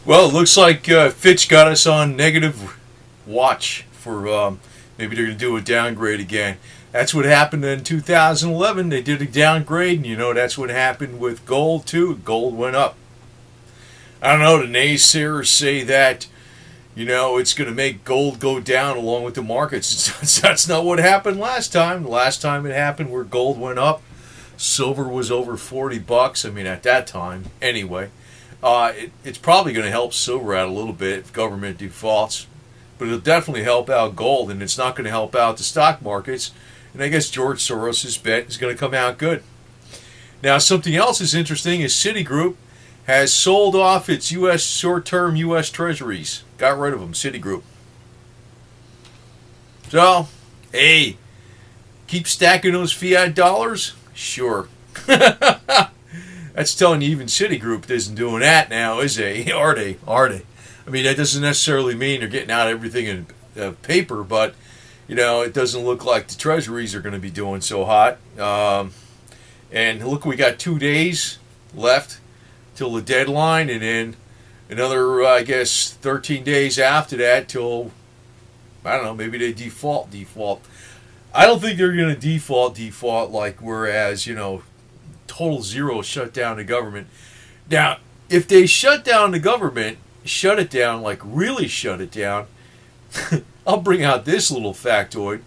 Well, it looks like Fitch got us on negative watch for maybe they're going to do a downgrade again. That's what happened in 2011. They did a downgrade, and that's what happened with gold too. Gold went up. I don't know. The naysayers say that it's going to make gold go down along with the markets. That's not what happened last time. The last time it happened, where gold went up, silver was over $40. I mean, at that time, anyway. It's probably going to help silver out a little bit if government defaults, but it'll definitely help out gold, and it's not going to help out the stock markets. And I guess George Soros' bet is going to come out good. Now, something else is interesting is Citigroup has sold off its U.S. short-term U.S. Treasuries. Got rid of them, Citigroup. So, hey, keep stacking those fiat dollars? Sure. That's telling you even Citigroup isn't doing that now, is they? Are they? I mean, that doesn't necessarily mean they're getting out everything in paper, but, it doesn't look like the treasuries are going to be doing so hot. And look, we got 2 days left till the deadline, and then another, 13 days after that till, I don't know, maybe they default. I don't think they're going to default like whereas, total zero shut down the government. Now, if they shut down the government, shut it down, like really shut it down, I'll bring out this little factoid.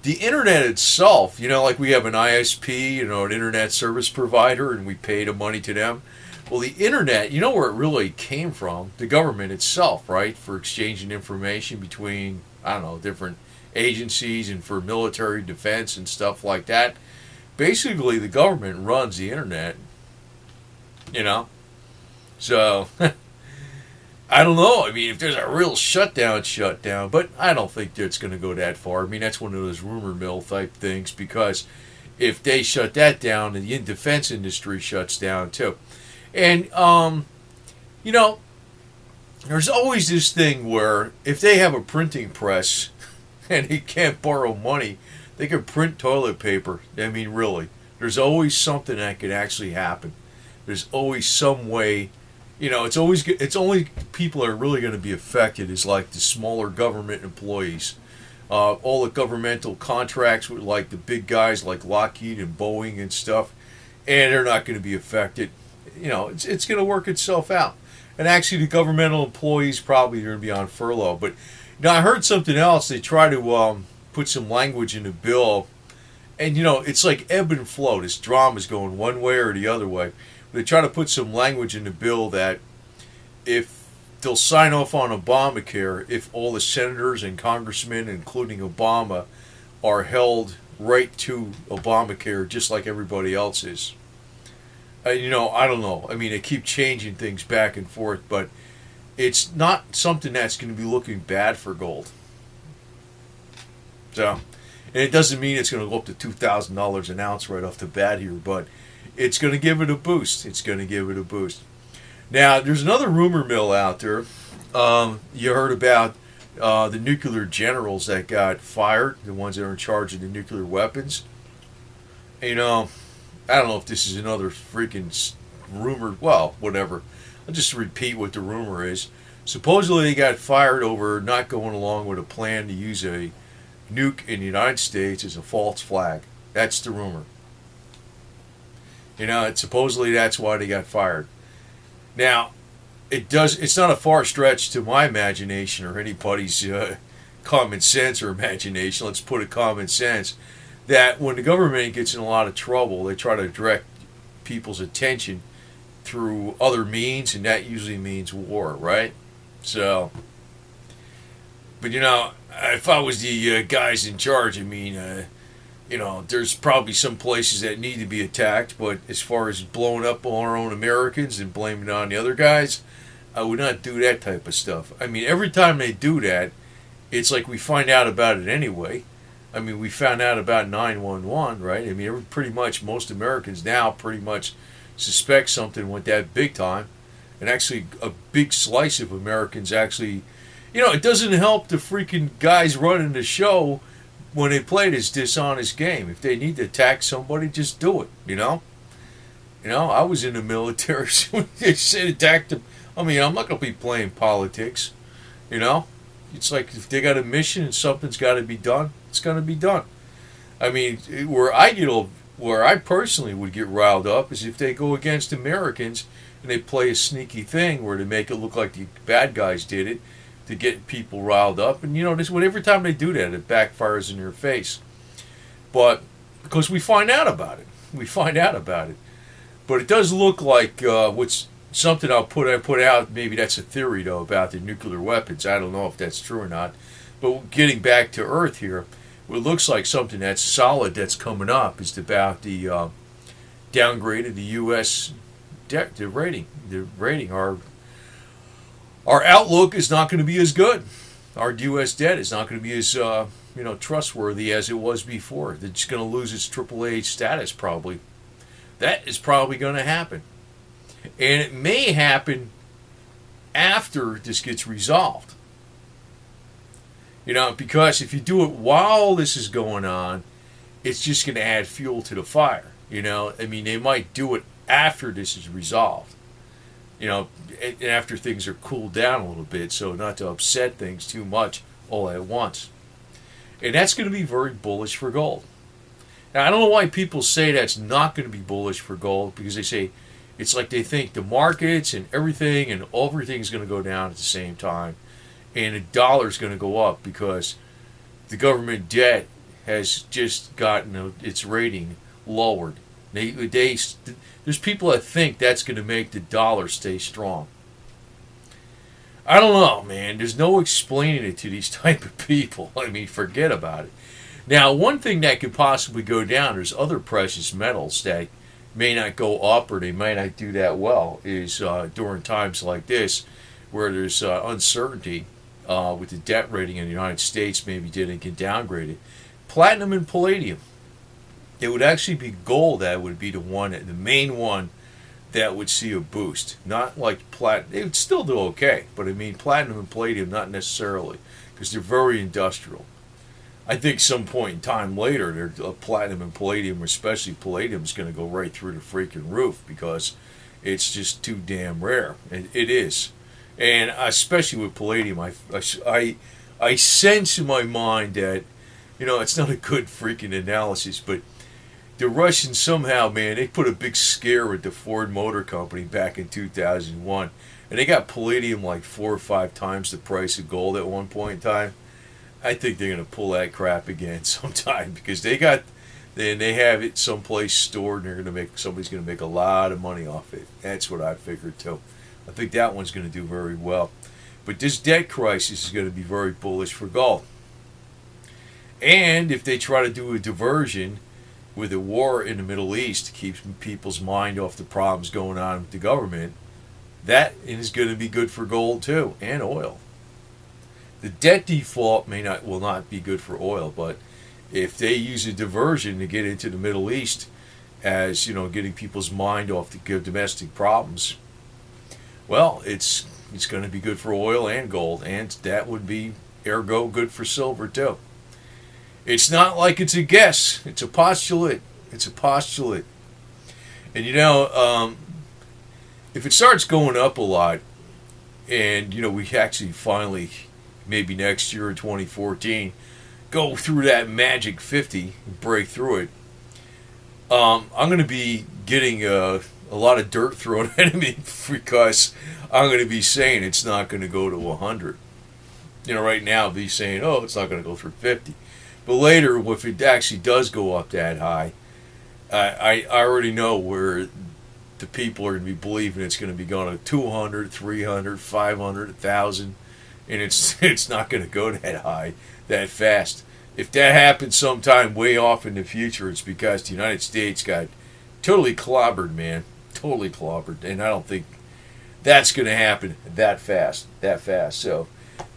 The internet itself, like we have an ISP, an internet service provider, and we pay the money to them. Well, the internet, where it really came from? The government itself, right? For exchanging information between, different agencies and for military defense and stuff like that. Basically, the government runs the internet, So, I don't know. I mean, if there's a real shutdown, but I don't think it's going to go that far. I mean, that's one of those rumor mill type things, because if they shut that down, the defense industry shuts down too. And, there's always this thing where if they have a printing press and they can't borrow money, they could print toilet paper. I mean, really. There's always something that could actually happen. There's always some way. It's only people that are really going to be affected is like the smaller government employees. All the governmental contracts with like the big guys like Lockheed and Boeing and stuff, and they're not going to be affected. It's going to work itself out. And actually, the governmental employees probably are going to be on furlough. But I heard something else. They try to put some language in the bill, and it's like ebb and flow. This drama is going one way or the other way. They try to put some language in the bill that if they'll sign off on Obamacare, if all the senators and congressmen, including Obama, are held right to Obamacare just like everybody else is. I don't know. I mean, they keep changing things back and forth, but it's not something that's going to be looking bad for gold. So, and it doesn't mean it's going to go up to $2,000 an ounce right off the bat here, but it's going to give it a boost. Now, there's another rumor mill out there. You heard about the nuclear generals that got fired, the ones that are in charge of the nuclear weapons. I don't know if this is another freaking rumor. Well, whatever. I'll just repeat what the rumor is. Supposedly they got fired over not going along with a plan to use a nuke in the United States as a false flag. That's the rumor. Supposedly that's why they got fired. Now, it's not a far stretch to my imagination or anybody's common sense or imagination. Let's put it common sense. That when the government gets in a lot of trouble, they try to direct people's attention through other means, and that usually means war, right? So, but if I was the guys in charge, I mean, there's probably some places that need to be attacked, but as far as blowing up on our own Americans and blaming it on the other guys, I would not do that type of stuff. I mean, every time they do that, it's like we find out about it anyway. I mean, we found out about 911, right? I mean, pretty much most Americans now pretty much suspect something went that big time. And actually, a big slice of Americans actually, it doesn't help the freaking guys running the show when they play this dishonest game. If they need to attack somebody, just do it, I was in the military. They said attack them I mean, I'm not going to be playing politics, you know? It's like if they got a mission and something's got to be done, it's going to be done. I mean, where I personally would get riled up is if they go against Americans and they play a sneaky thing where they make it look like the bad guys did it to get people riled up. And, every time they do that, it backfires in their face. But because we find out about it. We find out about it. But it does look like what's something I put out. Maybe that's a theory though about the nuclear weapons. I don't know if that's true or not. But getting back to Earth here, what looks like something that's solid that's coming up is about the downgrade of the US debt, the rating. Our outlook is not going to be as good. Our U.S. debt is not going to be as trustworthy as it was before. It's going to lose its AAA status probably. That is probably going to happen. And it may happen after this gets resolved. Because if you do it while this is going on, it's just going to add fuel to the fire. I mean, they might do it after this is resolved. After things are cooled down a little bit, so not to upset things too much all at once. And that's going to be very bullish for gold. Now, I don't know why people say that's not going to be bullish for gold, because they say it's like they think the markets and everything's going to go down at the same time, and the dollar's going to go up because the government debt has just gotten its rating lowered. There's people that think that's going to make the dollar stay strong. I don't know, man. There's no explaining it to these type of people. I mean, forget about it. Now, one thing that could possibly go down, there's other precious metals that may not go up or they might not do that well, is during times like this where there's uncertainty with the debt rating in the United States, maybe didn't get downgraded. Platinum and palladium. It would actually be gold that would be the main one that would see a boost. Not like platinum. It would still do okay, but I mean platinum and palladium not necessarily, because they're very industrial. I think some point in time later, platinum and palladium, especially palladium, is going to go right through the freaking roof because it's just too damn rare. It is. And especially with palladium, I sense in my mind that, it's not a good freaking analysis, but the Russians somehow, man, they put a big scare with the Ford Motor Company back in 2001. And they got palladium like 4 or 5 times the price of gold at one point in time. I think they're going to pull that crap again sometime because they have it someplace stored and somebody's going to make a lot of money off it. That's what I figured too. I think that one's going to do very well. But this debt crisis is going to be very bullish for gold. And if they try to do a diversion with a war in the Middle East to keep people's mind off the problems going on with the government, that is going to be good for gold too, and oil. The debt default will not be good for oil, but if they use a diversion to get into the Middle East as, getting people's mind off the domestic problems, well, it's going to be good for oil and gold, and that would be, ergo, good for silver too. It's not like it's a guess. It's a postulate. It's a postulate. And if it starts going up a lot, and we actually finally, maybe next year in 2014, go through that magic 50 and break through it, I'm going to be getting a lot of dirt thrown at me because I'm going to be saying it's not going to go to 100. Right now I'll be saying, oh, it's not going to go through 50. But later, if it actually does go up that high, I already know where the people are going to be believing it's going to be going to 200, 300, 500, 1,000, and it's not going to go that high that fast. If that happens sometime way off in the future, it's because the United States got totally clobbered, man. Totally clobbered. And I don't think that's going to happen that fast. So,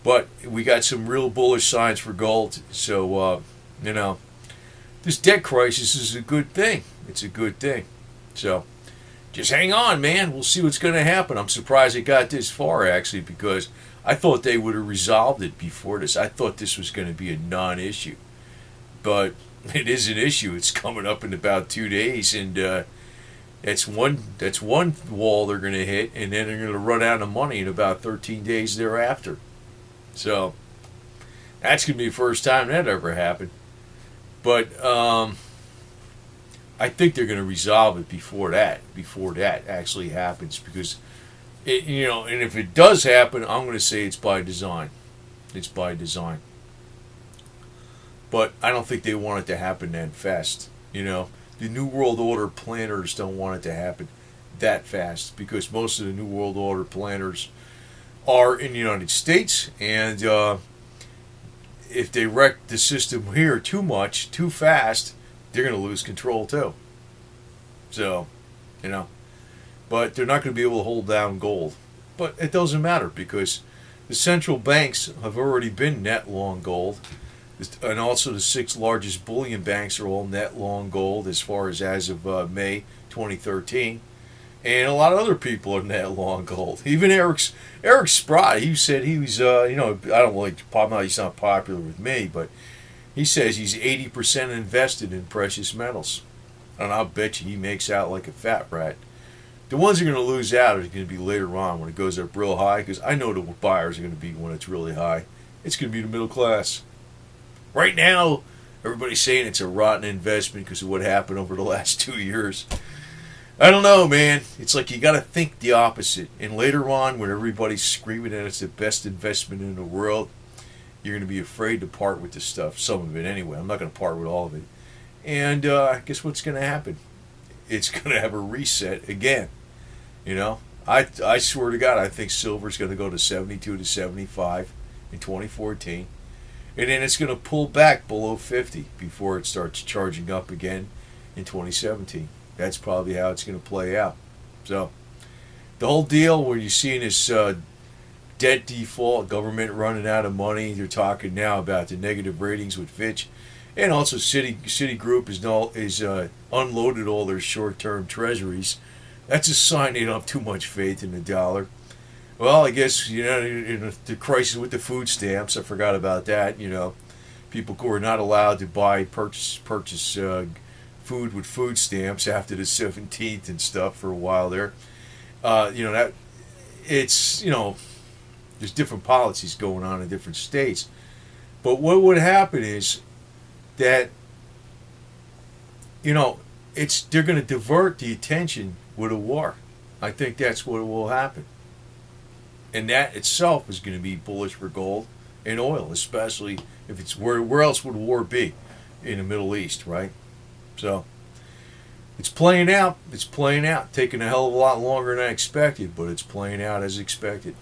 but we got some real bullish signs for gold. So, this debt crisis is a good thing. It's a good thing. So, just hang on, man. We'll see what's going to happen. I'm surprised it got this far, actually, because I thought they would have resolved it before this. I thought this was going to be a non-issue. But it is an issue. It's coming up in about 2 days, and That's one wall they're going to hit, and then they're going to run out of money in about 13 days thereafter. So that's going to be the first time that ever happened. But I think they're going to resolve it before that actually happens, because and if it does happen, I'm going to say it's by design. It's by design. But I don't think they want it to happen that fast. The New World Order planners don't want it to happen that fast, because most of the New World Order planners are in the United States, and if they wreck the system here too much, too fast, they're going to lose control too. So, but they're not going to be able to hold down gold. But it doesn't matter, because the central banks have already been net long gold. And also the 6 largest bullion banks are all net long gold as of May 2013. And a lot of other people are net long gold. Even Eric Sprott, he said he was, I don't like, he's not popular with me, but he says he's 80% invested in precious metals. And I'll bet you he makes out like a fat rat. The ones that are going to lose out are going to be later on when it goes up real high, because I know the buyers are going to be when it's really high. It's going to be the middle class. Right now, everybody's saying it's a rotten investment because of what happened over the last 2 years. I don't know, man. It's like you got to think the opposite. And later on, when everybody's screaming that it's the best investment in the world, you're going to be afraid to part with this stuff. Some of it, anyway. I'm not going to part with all of it. And guess what's going to happen? It's going to have a reset again. I swear to God, I think silver's going to go to 72 to 75 in 2014. And then it's going to pull back below 50 before it starts charging up again in 2017. That's probably how it's going to play out. So, the whole deal where you're seeing this debt default, government running out of money, they're talking now about the negative ratings with Fitch. And also Citigroup is unloaded all their short-term treasuries. That's a sign they don't have too much faith in the dollar. Well, I guess, in the crisis with the food stamps, I forgot about that. People who are not allowed to purchase food with food stamps after the 17th and stuff for a while there. That it's, there's different policies going on in different states. But what would happen is that, they're going to divert the attention with a war. I think that's what will happen. And that itself is going to be bullish for gold and oil, especially if it's where else would war be? In the Middle East, right? So it's playing out. It's playing out. Taking a hell of a lot longer than I expected, but it's playing out as expected.